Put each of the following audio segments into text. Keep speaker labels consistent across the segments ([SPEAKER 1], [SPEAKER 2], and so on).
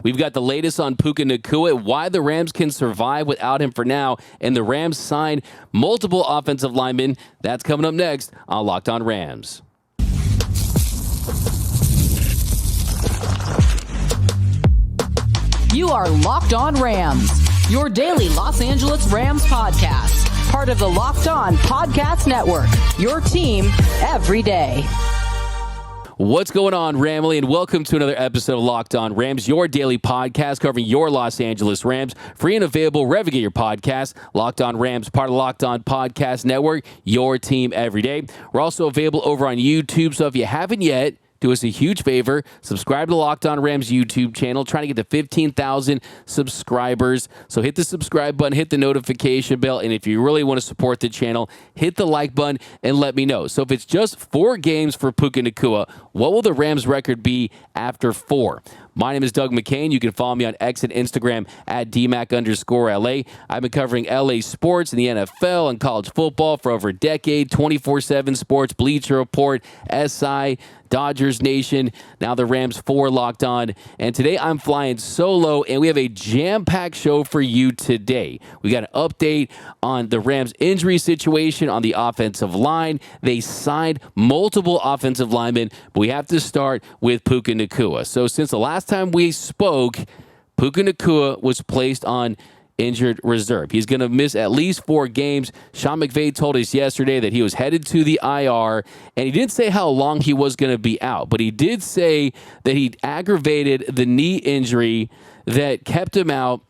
[SPEAKER 1] We've got the latest on Puka Nacua, why the Rams can survive without him for now, and the Rams signed multiple offensive linemen. That's coming up next on Locked On Rams.
[SPEAKER 2] You are Locked On Rams, your daily Los Angeles Rams podcast. Part of the Locked On Podcast Network, your team every day.
[SPEAKER 1] What's going on, Ramley, and welcome to another episode of Locked On Rams, your daily podcast covering your Los Angeles Rams. Free and available wherever you get your podcasts. Locked On Rams, part of the Locked On Podcast Network, your team every day. We're also available over on YouTube, so if you haven't yet, do us a huge favor. Subscribe to Locked On Rams YouTube channel. Trying to get to 15,000 subscribers. So hit the subscribe button, hit the notification bell, and if you really want to support the channel, hit the like button and let me know. So if it's just 4 games for Puka Nacua, what will the Rams record be after 4? My name is Doug McCain. You can follow me on X and Instagram at DMac_LA. I've been covering LA sports and the NFL and college football for over a decade. 24/7 Sports, Bleacher Report, SI, Dodgers Nation, now the Rams 4 Locked On. And today I'm flying solo, and we have a jam-packed show for you today. We got an update on the Rams injury situation on the offensive line. They signed multiple offensive linemen, but we have to start with Puka Nacua. So since the last time we spoke, Puka Nacua was placed on injured reserve. He's going to miss at least 4 games. Sean McVay told us yesterday that he was headed to the IR, and he didn't say how long he was going to be out, but he did say that he aggravated the knee injury that kept him out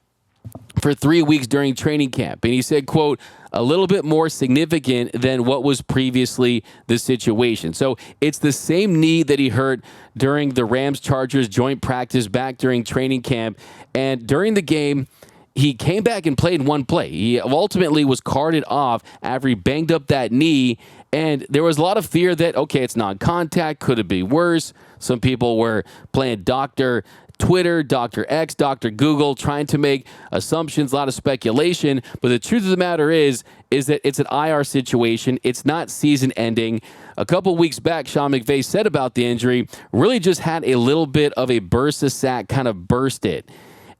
[SPEAKER 1] for 3 weeks during training camp. And he said, quote, a little bit more significant than what was previously the situation. So it's the same knee that he hurt during the Rams-Chargers joint practice back during training camp. And during the game, he came back and played one play. He ultimately was carted off after he banged up that knee, and there was a lot of fear that, okay, it's non-contact. Could it be worse? Some people were playing Dr. Twitter, Dr. X, Dr. Google, trying to make assumptions, a lot of speculation. But the truth of the matter is that it's an IR situation. It's not season ending. A couple weeks back, Sean McVay said about the injury, really just had a little bit of a bursa sac, kind of burst it.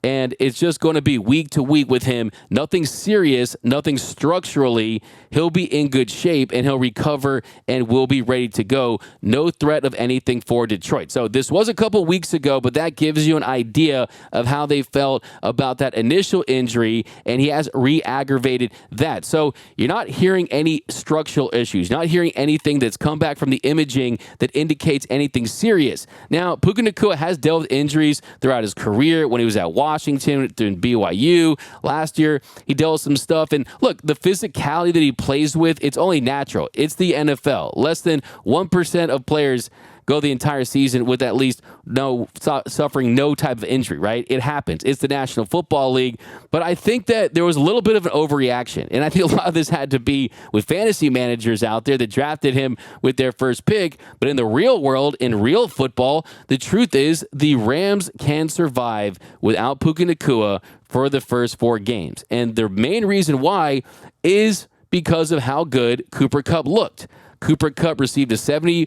[SPEAKER 1] And it's just going to be week to week with him. Nothing serious, nothing structurally. He'll be in good shape, and he'll recover and will be ready to go. No threat of anything for Detroit. So this was a couple weeks ago, but that gives you an idea of how they felt about that initial injury, and he has re-aggravated that. So you're not hearing any structural issues, not hearing anything that's come back from the imaging that indicates anything serious. Now, Puka Nacua has dealt with injuries throughout his career when he was at Washington, in BYU. Last year, he dealt with some stuff. And look, the physicality that he plays with, it's only natural. It's the NFL. Less than 1% of players go the entire season with at least suffering no type of injury, right? It happens. It's the National Football League. But I think that there was a little bit of an overreaction. And I think a lot of this had to be with fantasy managers out there that drafted him with their first pick. But in the real world, in real football, the truth is the Rams can survive without Puka Nacua for the first 4 games. And the main reason why is because of how good Cooper Kupp looked. Cooper Kupp received a 71.2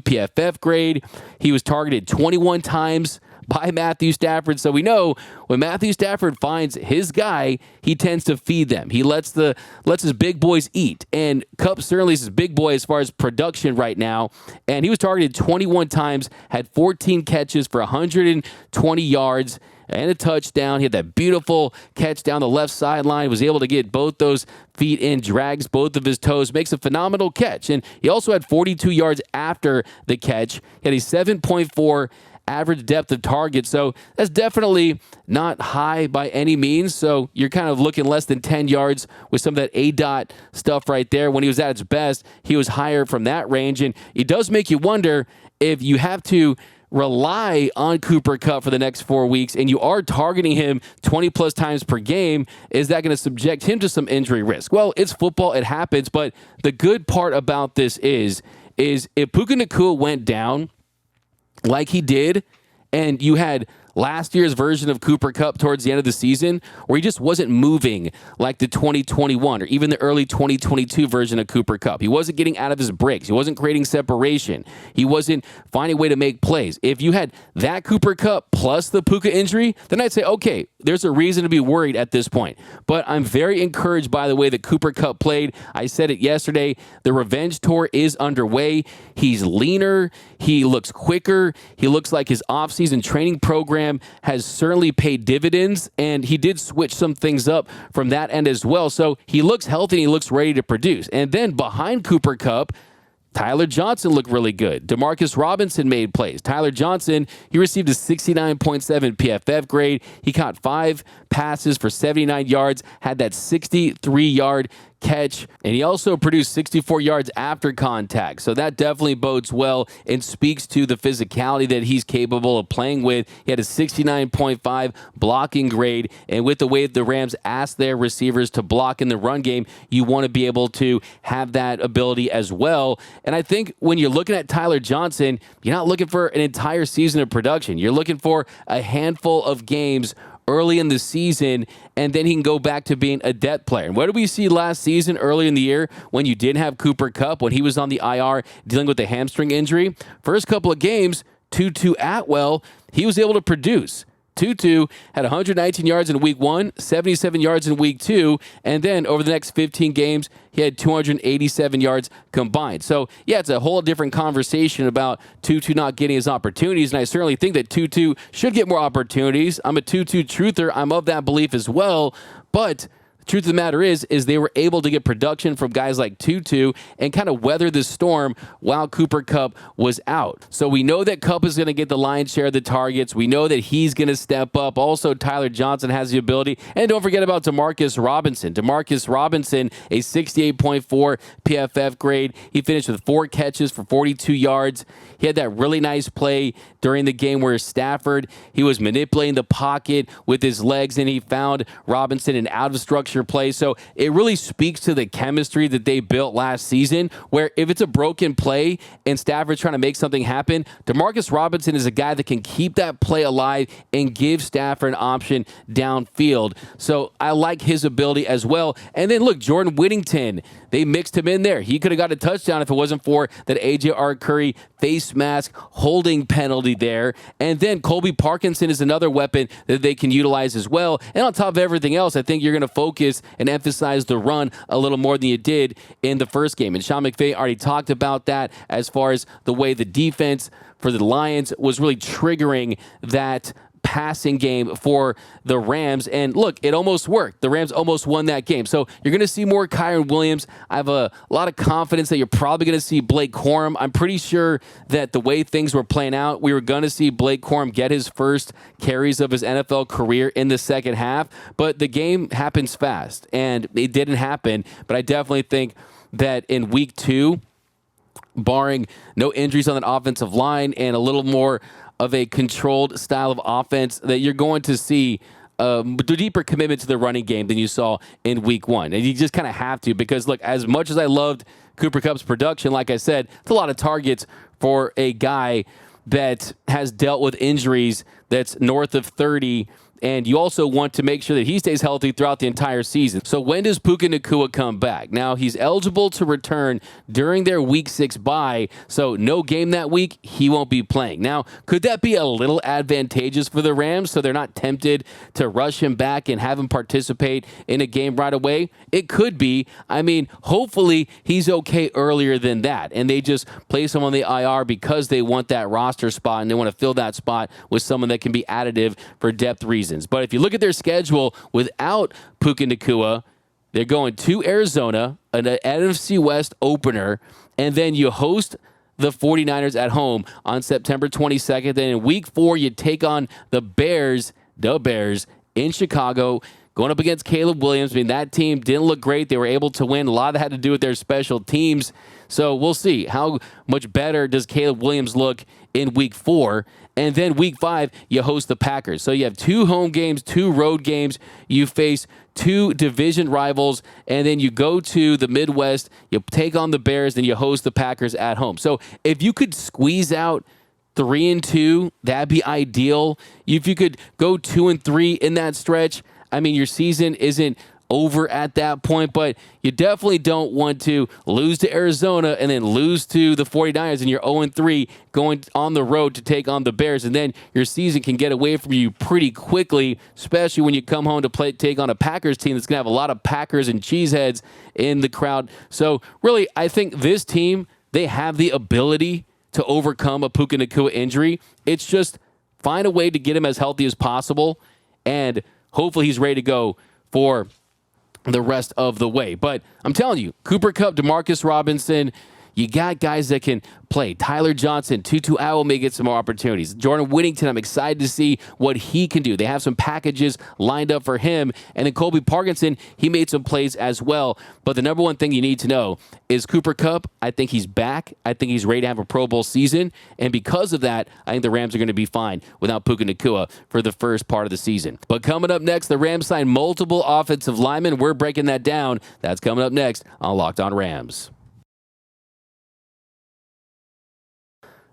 [SPEAKER 1] PFF grade. He was targeted 21 times by Matthew Stafford. So we know when Matthew Stafford finds his guy, he tends to feed them. He lets his big boys eat. And Kupp certainly is his big boy as far as production right now. And he was targeted 21 times, had 14 catches for 120 yards and a touchdown. He had that beautiful catch down the left sideline, was able to get both those feet in, drags both of his toes, makes a phenomenal catch. And he also had 42 yards after the catch. He had a 7.4 average depth of target. So that's definitely not high by any means. So you're kind of looking less than 10 yards with some of that ADOT stuff right there. When he was at its best, he was higher from that range. And it does make you wonder if you have to rely on Cooper Kupp for the next 4 weeks and you are targeting him 20 plus times per game, is that going to subject him to some injury risk? Well, it's football. It happens. But the good part about this is if Puka Nacua went down like he did, and you had last year's version of Cooper Kupp towards the end of the season, where he just wasn't moving like the 2021 or even the early 2022 version of Cooper Kupp. He wasn't getting out of his breaks. He wasn't creating separation. He wasn't finding a way to make plays. If you had that Cooper Kupp plus the Puka injury, then I'd say, okay, there's a reason to be worried at this point. But I'm very encouraged by the way that Cooper Kupp played. I said it yesterday. The revenge tour is underway. He's leaner. He looks quicker. He looks like his offseason training program has certainly paid dividends, and he did switch some things up from that end as well. So he looks healthy and he looks ready to produce. And then behind Cooper Kupp, Tyler Johnson looked really good. Demarcus Robinson made plays. Tyler Johnson, he received a 69.7 PFF grade. He caught 5 passes for 79 yards, had that 63-yard catch, and he also produced 64 yards after contact. So that definitely bodes well and speaks to the physicality that he's capable of playing with. He had a 69.5 blocking grade, and with the way the Rams ask their receivers to block in the run game, you want to be able to have that ability as well. And I think when you're looking at Tyler Johnson, you're not looking for an entire season of production. You're looking for a handful of games early in the season, and then he can go back to being a depth player. And what did we see last season, early in the year, when you didn't have Cooper Kupp, when he was on the IR dealing with the hamstring injury? First couple of games, Tutu Atwell, he was able to produce. Tutu had 119 yards in week 1, 77 yards in week 2, and then over the next 15 games, he had 287 yards combined. So, yeah, it's a whole different conversation about Tutu not getting his opportunities, and I certainly think that Tutu should get more opportunities. I'm a Tutu truther. I'm of that belief as well, but truth of the matter is they were able to get production from guys like Tutu and kind of weather the storm while Cooper Kupp was out. So we know that Kupp is going to get the lion's share of the targets. We know that he's going to step up. Also, Tyler Johnson has the ability. And don't forget about Demarcus Robinson. Demarcus Robinson, a 68.4 PFF grade. He finished with 4 catches for 42 yards. He had that really nice play during the game where Stafford, he was manipulating the pocket with his legs, and he found Robinson in out-of-structure play. So it really speaks to the chemistry that they built last season, where if it's a broken play and Stafford's trying to make something happen, Demarcus Robinson is a guy that can keep that play alive and give Stafford an option downfield. So I like his ability as well. And then look, Jordan Whittington, they mixed him in there. He could have got a touchdown if it wasn't for that A.J. Curry face mask holding penalty there. And then Colby Parkinson is another weapon that they can utilize as well. And on top of everything else, I think you're going to focus and emphasize the run a little more than you did in the first game. And Sean McVay already talked about that as far as the way the defense for the Lions was really triggering that passing game for the Rams. And look, it almost worked. The Rams almost won that game. So you're going to see more Kyren Williams. I have a lot of confidence that you're probably going to see Blake Corum. I'm pretty sure that the way things were playing out, we were going to see Blake Corum get his first carries of his NFL career in the second half. But the game happens fast, and it didn't happen. But I definitely think that in week 2, barring no injuries on that offensive line and a little more of a controlled style of offense, that you're going to see a deeper commitment to the running game than you saw in week 1. And you just kind of have to, because look, as much as I loved Cooper Kupp's production, like I said, it's a lot of targets for a guy that has dealt with injuries that's north of 30. And you also want to make sure that he stays healthy throughout the entire season. So when does Puka Nacua come back? Now, he's eligible to return during their Week 6 bye, so no game that week, he won't be playing. Now, could that be a little advantageous for the Rams so they're not tempted to rush him back and have him participate in a game right away? It could be. I mean, hopefully he's okay earlier than that, and they just place him on the IR because they want that roster spot and they want to fill that spot with someone that can be additive for depth reasons. But if you look at their schedule without Puka Nacua, they're going to Arizona, an NFC West opener, and then you host the 49ers at home on September 22nd. Then in week 4, you take on the Bears in Chicago, going up against Caleb Williams. I mean, that team didn't look great. They were able to win. A lot of that had to do with their special teams. So we'll see how much better does Caleb Williams look in week 4. And then week 5, you host the Packers. So you have 2 home games, 2 road games. You face 2 division rivals, and then you go to the Midwest, you take on the Bears, then you host the Packers at home. So if you could squeeze out 3-2, that'd be ideal. If you could go 2-3 in that stretch, I mean, your season isn't over at that point, but you definitely don't want to lose to Arizona and then lose to the 49ers and you're 0-3 going on the road to take on the Bears, and then your season can get away from you pretty quickly, especially when you come home to take on a Packers team that's going to have a lot of Packers and cheeseheads in the crowd. So really, I think this team, they have the ability to overcome a Puka Nacua injury. It's just find a way to get him as healthy as possible, and hopefully he's ready to go for the rest of the way. But I'm telling you, Cooper Kupp, Demarcus Robinson, you got guys that can play. Tyler Johnson, Tutu Atwell may get some more opportunities. Jordan Whittington, I'm excited to see what he can do. They have some packages lined up for him. And then Colby Parkinson, he made some plays as well. But the number one thing you need to know is Cooper Kupp, I think he's back. I think he's ready to have a Pro Bowl season. And because of that, I think the Rams are going to be fine without Puka Nacua for the first part of the season. But coming up next, the Rams signed multiple offensive linemen. We're breaking that down. That's coming up next on Locked On Rams.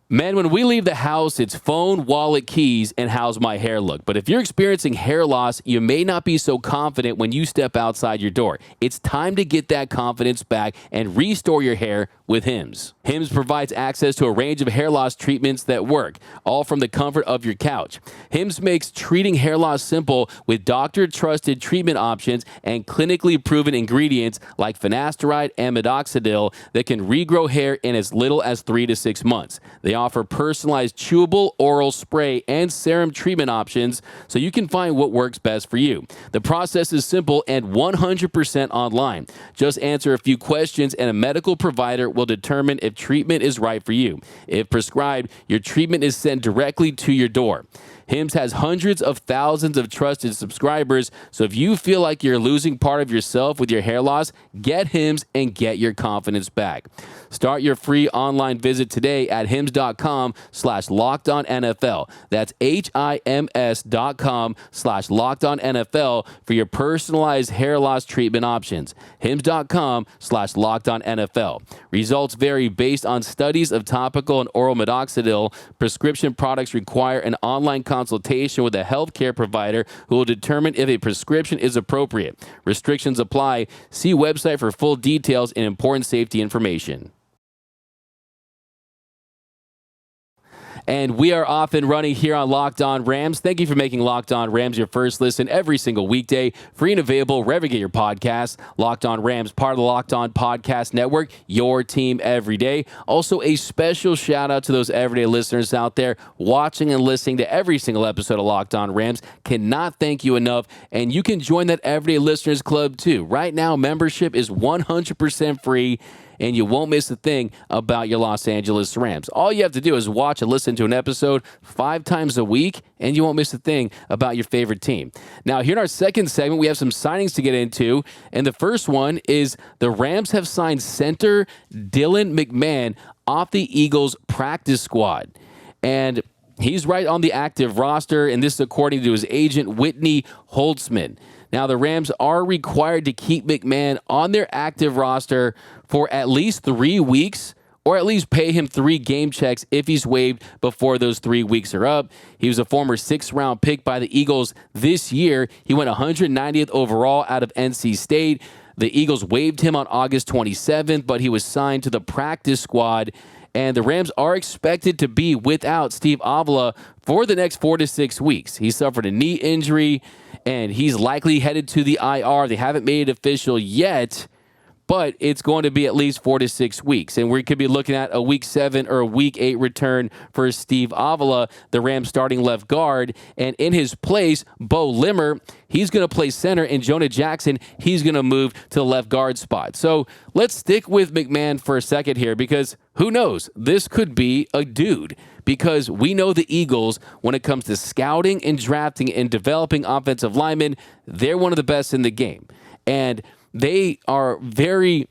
[SPEAKER 1] Man, when we leave the house, it's phone, wallet, keys, and how's my hair look. But if you're experiencing hair loss, you may not be so confident when you step outside your door. It's time to get that confidence back and restore your hair with Hims. Hims provides access to a range of hair loss treatments that work, all from the comfort of your couch. Hims makes treating hair loss simple with doctor-trusted treatment options and clinically proven ingredients like finasteride and minoxidil that can regrow hair in as little as 3 to 6 months. They offer personalized chewable oral spray and serum treatment options so you can find what works best for you. The process is simple and 100% online. Just answer a few questions and a medical provider will determine if treatment is right for you. If prescribed, your treatment is sent directly to your door. Hims has hundreds of thousands of trusted subscribers, so if you feel like you're losing part of yourself with your hair loss, get Hims and get your confidence back. Start your free online visit today at hims.com/LockedOnNFL. That's HIMS.com/LockedOnNFL for your personalized hair loss treatment options. HIMS.com/LockedOnNFL. Results vary based on studies of topical and oral minoxidil. Prescription products require an online consultation with a healthcare provider who will determine if a prescription is appropriate. Restrictions apply. See website for full details and important safety information. And we are off and running here on Locked On Rams. Thank you for making Locked On Rams your first listen every single weekday. Free and available wherever you get your podcasts. Locked On Rams, part of the Locked On Podcast Network, your team every day. Also, a special shout out to those everyday listeners out there watching and listening to every single episode of Locked On Rams. Cannot thank you enough. And you can join that Everyday Listeners Club too. Right now, membership is 100% free, and you won't miss a thing about your Los Angeles Rams. All you have to do is watch and listen to an episode 5 times a week, and you won't miss a thing about your favorite team. Now, here in our second segment, we have some signings to get into, and the first one is the Rams have signed center Dylan McMahon off the Eagles practice squad. And he's right on the active roster, and this is according to his agent, Whitney Holtzman. Now, the Rams are required to keep McMahon on their active roster for at least 3 weeks, or at least pay him 3 game checks if he's waived before those 3 weeks are up. He was a former 6th-round pick by the Eagles this year. He went 190th overall out of NC State. The Eagles waived him on August 27th, but he was signed to the practice squad. And the Rams are expected to be without Steve Avila for the next 4 to 6 weeks. He suffered a knee injury, and he's likely headed to the IR. They haven't made it official yet, but it's going to be at least 4 to 6 weeks. And we could be looking at a Week 7 or a Week 8 return for Steve Avila, the Rams starting left guard. And in his place, Bo Limmer, he's going to play center, and Jonah Jackson, he's going to move to the left guard spot. So let's stick with McMahon for a second here, because who knows? This could be a dude, because we know the Eagles, when it comes to scouting and drafting and developing offensive linemen, they're one of the best in the game. And they are very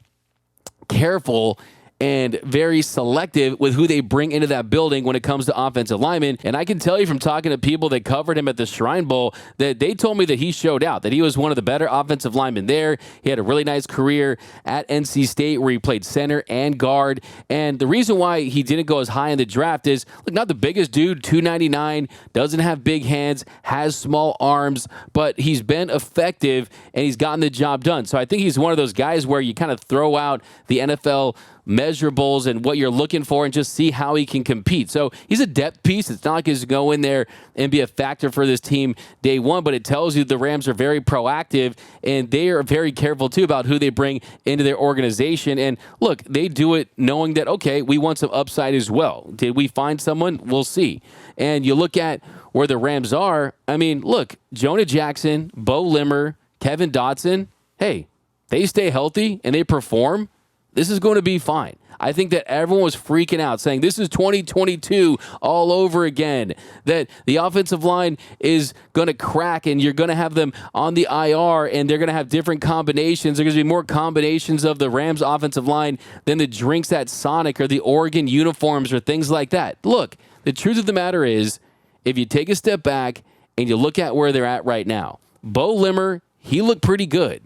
[SPEAKER 1] careful and very selective with who they bring into that building when it comes to offensive linemen. And I can tell you from talking to people that covered him at the Shrine Bowl that they told me that he showed out, that he was one of the better offensive linemen there. He had a really nice career at NC State where he played center and guard. And the reason why he didn't go as high in the draft is, look, not the biggest dude, 299, doesn't have big hands, has small arms, but he's been effective and he's gotten the job done. So I think he's one of those guys where you kind of throw out the NFL measurables and what you're looking for and just see how he can compete. So he's a depth piece. It's not like he's going to go in there and be a factor for this team day one, but it tells you the Rams are very proactive and they are very careful too about who they bring into their organization. And look, they do it knowing that, okay, we want some upside as well. Did we find someone? We'll see. And you look at where the Rams are. I mean, look, Jonah Jackson, Bo Limmer, Kevin Dotson, hey, they stay healthy and they perform, this is going to be fine. I think that everyone was freaking out saying this is 2022 all over again, that the offensive line is going to crack and you're going to have them on the IR and they're going to have different combinations. There's going to be more combinations of the Rams offensive line than the drinks at Sonic or the Oregon uniforms or things like that. Look, the truth of the matter is, if you take a step back and you look at where they're at right now, Bo Limmer, he looked pretty good.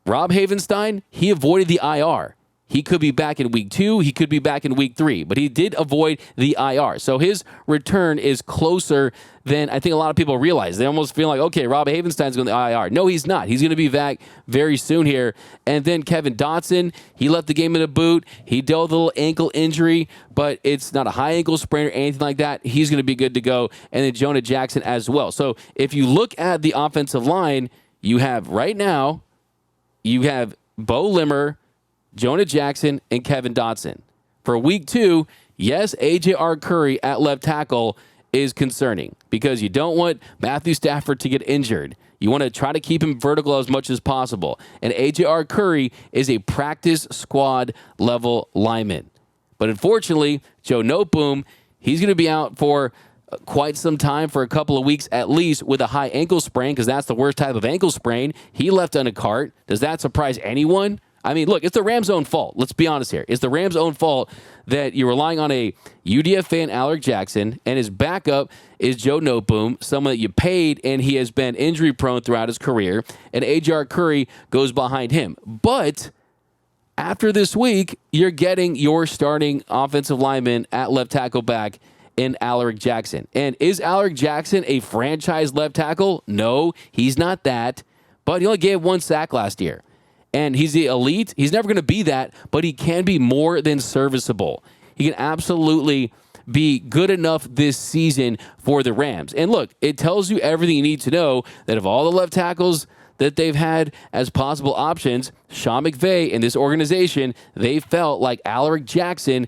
[SPEAKER 1] Rob Havenstein, he avoided the IR. He could be back in week 2. He could be back in week 3, but he did avoid the IR. So his return is closer than I think a lot of people realize. They almost feel like, okay, Rob Havenstein's going to the IR. No, he's not. He's going to be back very soon here. And then Kevin Dotson, he left the game in a boot. He dealt with a little ankle injury, but it's not a high ankle sprain or anything like that. He's going to be good to go. And then Jonah Jackson as well. So if you look at the offensive line, you have right now, you have Bo Limmer, Jonah Jackson, and Kevin Dotson. For week 2, yes, A.J. Arcuri at left tackle is concerning because you don't want Matthew Stafford to get injured. You want to try to keep him vertical as much as possible. And A.J. Arcuri is a practice squad level lineman. But unfortunately, Joe Noteboom, he's going to be out for quite some time, for a couple of weeks at least, with a high ankle sprain, because that's the worst type of ankle sprain. He left on a cart. Does that surprise anyone? I mean, look, it's the Rams' own fault. Let's be honest here. It's the Rams' own fault that you're relying on a UDF fan, Alaric Jackson, and his backup is Joe Noteboom, someone that you paid, and he has been injury-prone throughout his career, and A.J. Curry goes behind him. But after this week, you're getting your starting offensive lineman at left tackle back in Alaric Jackson. And is Alaric Jackson a franchise left tackle? No, he's not that. But he only gave 1 sack last year. And he's the elite. He's never going to be that, but he can be more than serviceable. He can absolutely be good enough this season for the Rams. And look, it tells you everything you need to know that of all the left tackles that they've had as possible options, Sean McVay and this organization, they felt like Alaric Jackson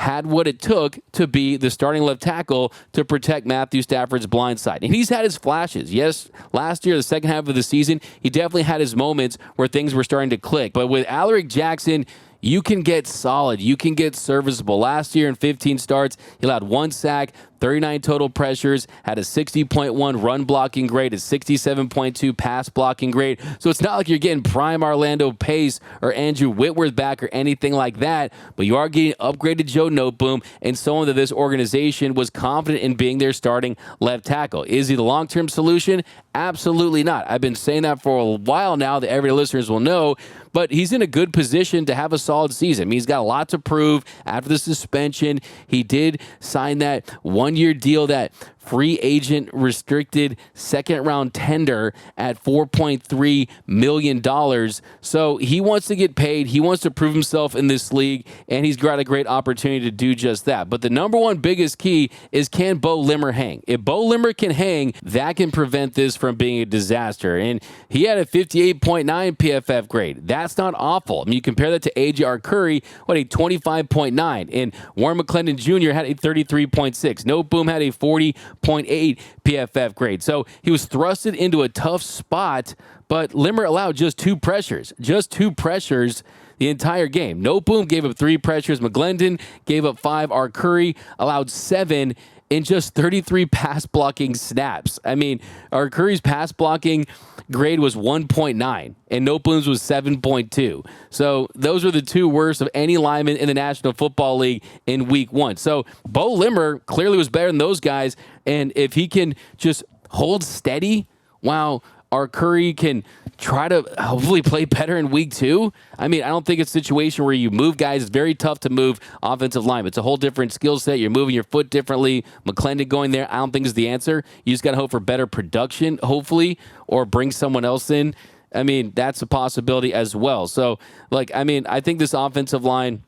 [SPEAKER 1] had what it took to be the starting left tackle to protect Matthew Stafford's blind side. And he's had his flashes. Yes, last year, the second half of the season, he definitely had his moments where things were starting to click. But with Alaric Jackson, you can get solid. You can get serviceable. Last year in 15 starts, he allowed 1 sack, 39 total pressures, had a 60.1 run blocking grade, a 67.2 pass blocking grade. So it's not like you're getting prime Orlando Pace or Andrew Whitworth back or anything like that, but you are getting upgraded Joe Noteboom and someone that this organization was confident in being their starting left tackle. Is he the long-term solution? Absolutely not. I've been saying that for a while now that every listeners will know, but he's in a good position to have a solid season. I mean, he's got a lot to prove after the suspension. He did sign that 1-year deal, that free agent restricted second round tender at $4.3 million. So he wants to get paid. He wants to prove himself in this league, and he's got a great opportunity to do just that. But the number one biggest key is, can Bo Limmer hang? If Bo Limmer can hang, that can prevent this from being a disaster. And he had a 58.9 PFF grade. That's not awful. I mean, you compare that to A.J. Curry, what, a 25.9. And Warren McClendon Jr. had a 33.6. Noteboom had a 40.8 PFF grade. So he was thrusted into a tough spot, but Limmer allowed just 2 pressures. Just 2 pressures the entire game. Noteboom gave up 3 pressures. McGlendon gave up 5. Arcuri allowed 7 in just 33 pass blocking snaps. I mean, Arcuri's pass blocking grade was 1.9, and Noteboom's was 7.2. So those are the two worst of any lineman in the National Football League in week 1. So Bo Limmer clearly was better than those guys, and if he can just hold steady while our Curry can try to hopefully play better in week 2. I mean, I don't think it's a situation where you move guys. It's very tough to move offensive linemen. It's a whole different skill set. You're moving your foot differently. McClendon going there, I don't think is the answer. You just got to hope for better production, hopefully, or bring someone else in. I mean, that's a possibility as well. So, I think this offensive line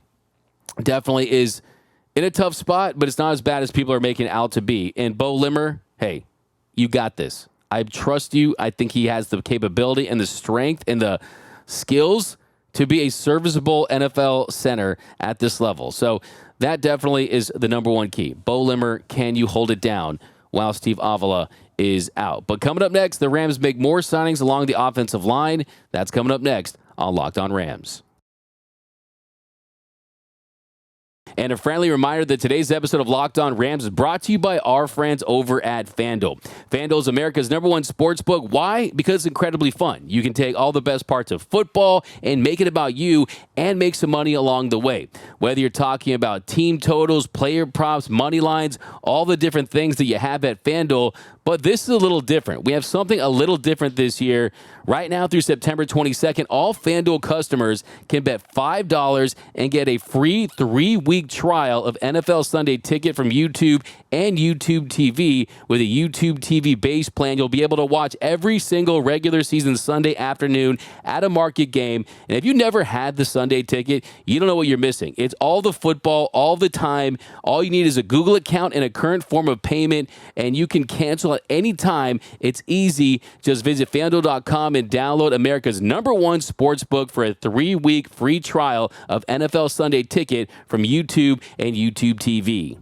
[SPEAKER 1] definitely is in a tough spot, but it's not as bad as people are making it out to be. And Bo Limmer, hey, you got this. I trust you. I think he has the capability and the strength and the skills to be a serviceable NFL center at this level. So that definitely is the number one key. Bo Limmer, can you hold it down while Steve Avila is out? But coming up next, the Rams make more signings along the offensive line. That's coming up next on Locked On Rams. And a friendly reminder that today's episode of Locked On Rams is brought to you by our friends over at FanDuel. FanDuel is America's #1 sports book. Why? Because it's incredibly fun. You can take all the best parts of football and make it about you and make some money along the way. Whether you're talking about team totals, player props, money lines, all the different things that you have at FanDuel. But this is a little different. We have something a little different this year. Right now through September 22nd, all FanDuel customers can bet $5 and get a free 3-week trial of NFL Sunday Ticket from YouTube and YouTube TV. With a YouTube TV base plan, you'll be able to watch every single regular season Sunday afternoon at a market game. And if you never had the Sunday Ticket, you don't know what you're missing. It's all the football, all the time. All you need is a Google account and a current form of payment, and you can cancel at any time. It's easy. Just visit FanDuel.com and download America's #1 sports book for a 3-week free trial of NFL Sunday Ticket from YouTube and YouTube TV.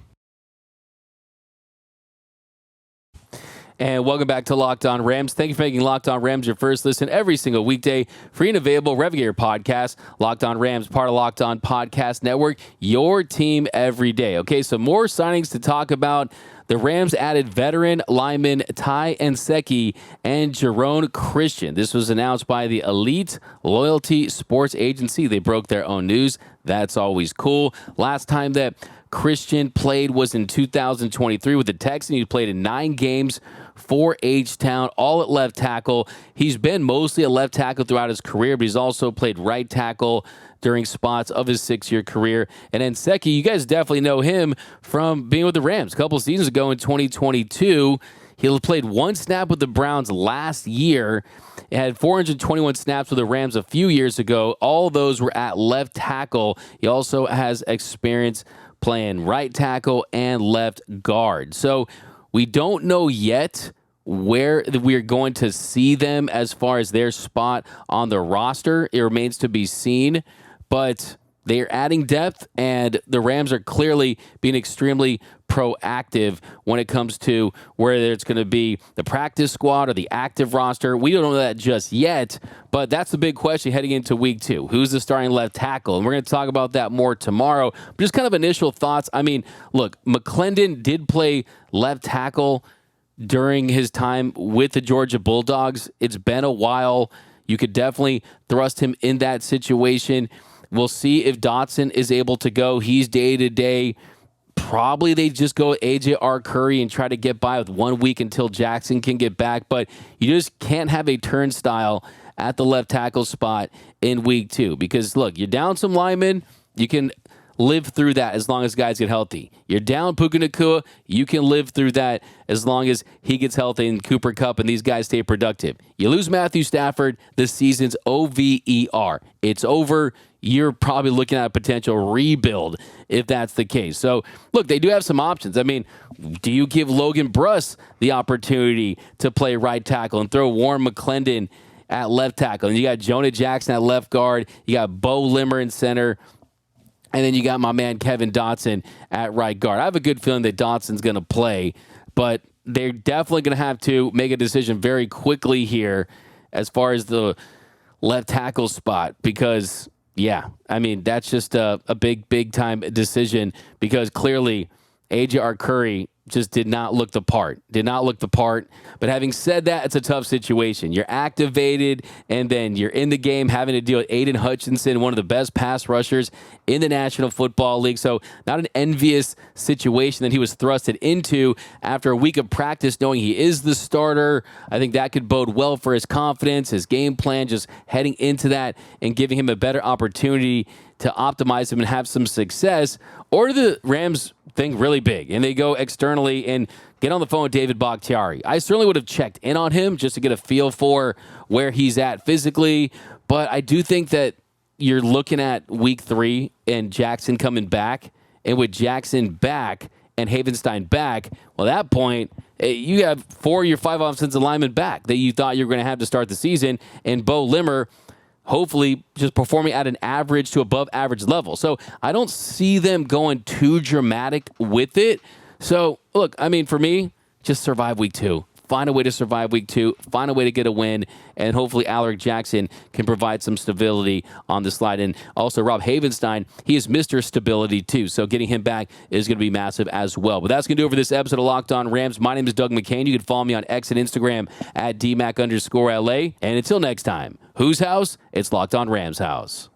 [SPEAKER 1] And welcome back to Locked On Rams. Thank you for making Locked On Rams your first listen every single weekday. Free and available wherever you get your podcast. Locked On Rams, part of Locked On Podcast Network. Your team every day. Okay, so more signings to talk about. The Rams added veteran lineman Nsekhe and Geron Christian. This was announced by the Elite Loyalty Sports Agency. They broke their own news. That's always cool. Last time that Christian played was in 2023 with the Texans. He played in 9 games for H-Town, all at left tackle. He's been mostly a left tackle throughout his career, but he's also played right tackle during spots of his 6-year career. And Nsekhe, you guys definitely know him from being with the Rams a couple seasons ago in 2022. He played 1 snap with the Browns last year. He had 421 snaps with the Rams a few years ago. All those were at left tackle. He also has experience playing right tackle and left guard. So we don't know yet where we're going to see them as far as their spot on the roster. It remains to be seen, but they're adding depth, and the Rams are clearly being extremely proactive when it comes to whether it's going to be the practice squad or the active roster. We don't know that just yet, but that's the big question heading into week 2. Who's the starting left tackle? And we're going to talk about that more tomorrow. But just kind of initial thoughts. I mean, look, McClendon did play left tackle during his time with the Georgia Bulldogs. It's been a while. You could definitely thrust him in that situation. We'll see if Dotson is able to go. He's day-to-day. Probably they just go A.J.R. Curry and try to get by with 1 week until Jackson can get back. But you just can't have a turnstile at the left tackle spot in week 2. Because, look, you're down some linemen. You can live through that as long as guys get healthy. You're down Puka Nacua. You can live through that as long as he gets healthy and Cooper Kupp and these guys stay productive. You lose Matthew Stafford, this season's over. It's over. You're probably looking at a potential rebuild if that's the case. So, look, they do have some options. I mean, do you give Logan Bruss the opportunity to play right tackle and throw Warren McClendon at left tackle? And you got Jonah Jackson at left guard. You got Bo Limmer in center. And then you got my man Kevin Dotson at right guard. I have a good feeling that Dotson's going to play, but they're definitely going to have to make a decision very quickly here as far as the left tackle spot because, yeah, I mean, that's just a big time decision because clearly A.J.R. Curry just did not look the part. But having said that, it's a tough situation. You're activated, and then you're in the game having to deal with Aiden Hutchinson, one of the best pass rushers in the National Football League. So not an envious situation that he was thrusted into after a week of practice, knowing he is the starter. I think that could bode well for his confidence, his game plan, just heading into that and giving him a better opportunity to optimize him and have some success. Or the Rams think really big and they go externally and get on the phone with David Bakhtiari. I certainly would have checked in on him just to get a feel for where he's at physically, but I do think that you're looking at week 3 and Jackson coming back, and with Jackson back and Havenstein back, well, at that point, you have 4 of your 5 offensive linemen back that you thought you were going to have to start the season, and Bo Limmer hopefully just performing at an average to above average level. So I don't see them going too dramatic with it. So, look, I mean, for me, just survive week 2. Find a way to survive week 2. Find a way to get a win. And hopefully Alaric Jackson can provide some stability on the slide. And also Rob Havenstein, he is Mr. Stability too. So getting him back is going to be massive as well. But that's going to do it for this episode of Locked On Rams. My name is Doug McCain. You can follow me on X and Instagram at DMAC_LA. And until next time, whose house? It's Locked On Rams house.